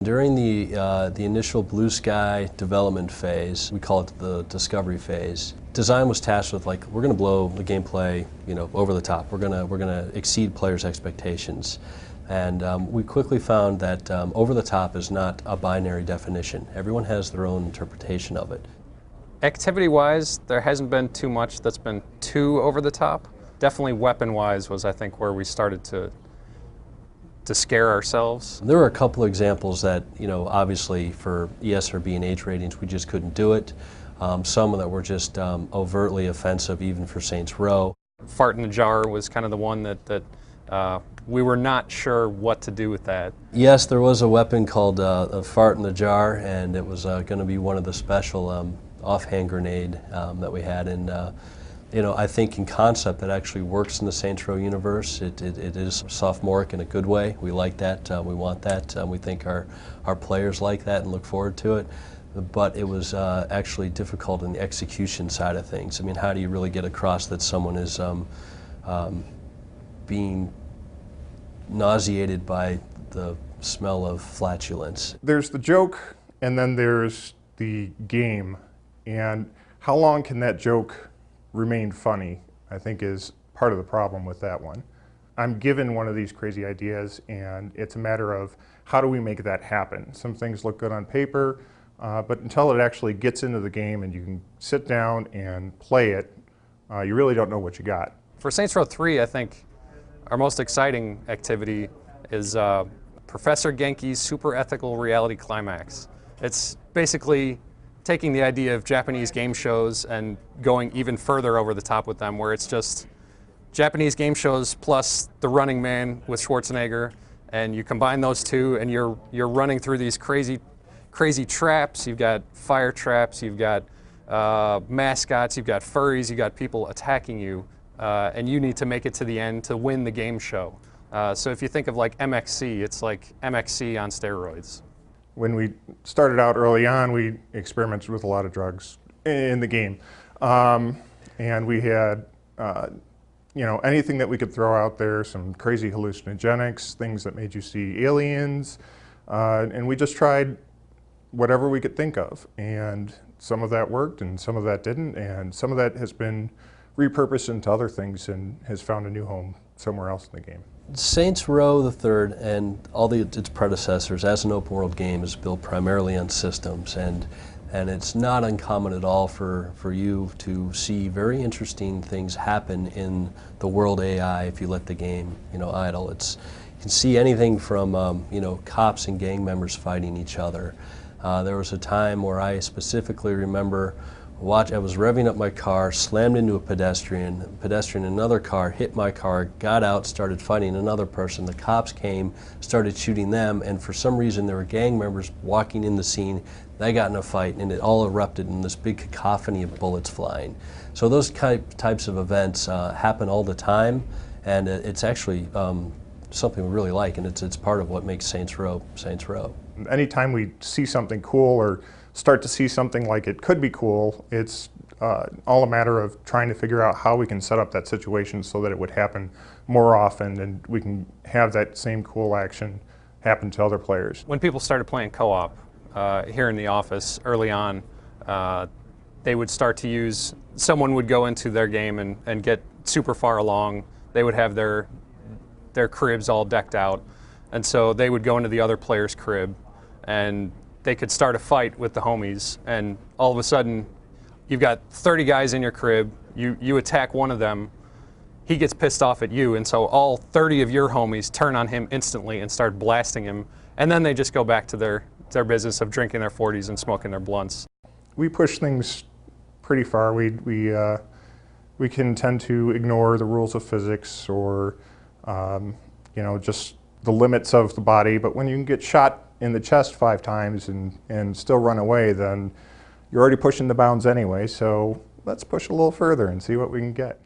During the initial blue sky development phase, we call it the discovery phase, design was tasked with, like, we're going to blow the gameplay, over the top. We're going to exceed players' expectations. And we quickly found that over the top is not a binary definition. Everyone has their own interpretation of it. Activity-wise, there hasn't been too much that's been too over the top. Definitely weapon-wise was, I think, where we started to scare ourselves. There were a couple of examples that, obviously for ESRB and age ratings, we just couldn't do it. Some that were just overtly offensive, even for Saints Row. Fart in the jar was kind of the one that we were not sure what to do with that. Yes, there was a weapon called a fart in the jar, and it was going to be one of the special offhand grenade that we had. And I think in concept that actually works in the Saints Row universe. It is sophomoric in a good way. We like that. We want that. We think our players like that and look forward to it. But it was actually difficult in the execution side of things. I mean, how do you really get across that someone is being nauseated by the smell of flatulence? There's the joke, and then there's the game. And how long can that joke remain funny, I think, is part of the problem with that one. I'm given one of these crazy ideas, and it's a matter of how do we make that happen. Some things look good on paper, but until it actually gets into the game and you can sit down and play it, you really don't know what you got. For Saints Row 3, I think our most exciting activity is Professor Genki's Super Ethical Reality Climax. It's basically taking the idea of Japanese game shows and going even further over the top with them, where it's just Japanese game shows plus The Running Man with Schwarzenegger, and you combine those two and you're running through these crazy traps. You've got fire traps, you've got mascots, you've got furries, you've got people attacking you, and you need to make it to the end to win the game show. So if you think of like MXC, it's like MXC on steroids. When we started out early on, we experimented with a lot of drugs in the game. And we had, anything that we could throw out there, some crazy hallucinogenics, things that made you see aliens. And we just tried whatever we could think of. And some of that worked and some of that didn't. And some of that has been repurposed into other things and has found a new home somewhere else in the game. Saints Row the Third and all its predecessors as an open world game is built primarily on systems, and it's not uncommon at all for you to see very interesting things happen in the world AI if you let the game idle. You can see anything from cops and gang members fighting each other. There was a time where I specifically remember I was revving up my car, slammed into a pedestrian in another car hit my car, got out, started fighting another person. The cops came, started shooting them, and for some reason there were gang members walking in the scene. They got in a fight, and it all erupted in this big cacophony of bullets flying. So those types of events happen all the time, and it's actually something we really like, and it's part of what makes Saints Row Saints Row. Anytime we see something cool or start to see something like it could be cool, it's all a matter of trying to figure out how we can set up that situation so that it would happen more often and we can have that same cool action happen to other players. When people started playing co-op here in the office early on, they would start to use, someone would go into their game and get super far along. They would have their cribs all decked out, and so they would go into the other player's crib and they could start a fight with the homies, and all of a sudden you've got 30 guys in your crib, you attack one of them, he gets pissed off at you, and so all 30 of your homies turn on him instantly and start blasting him, and then they just go back to their business of drinking their 40s and smoking their blunts. We push things pretty far. We can tend to ignore the rules of physics or just the limits of the body, but when you can get shot in the chest 5 times and still run away, then you're already pushing the bounds anyway, so let's push a little further and see what we can get.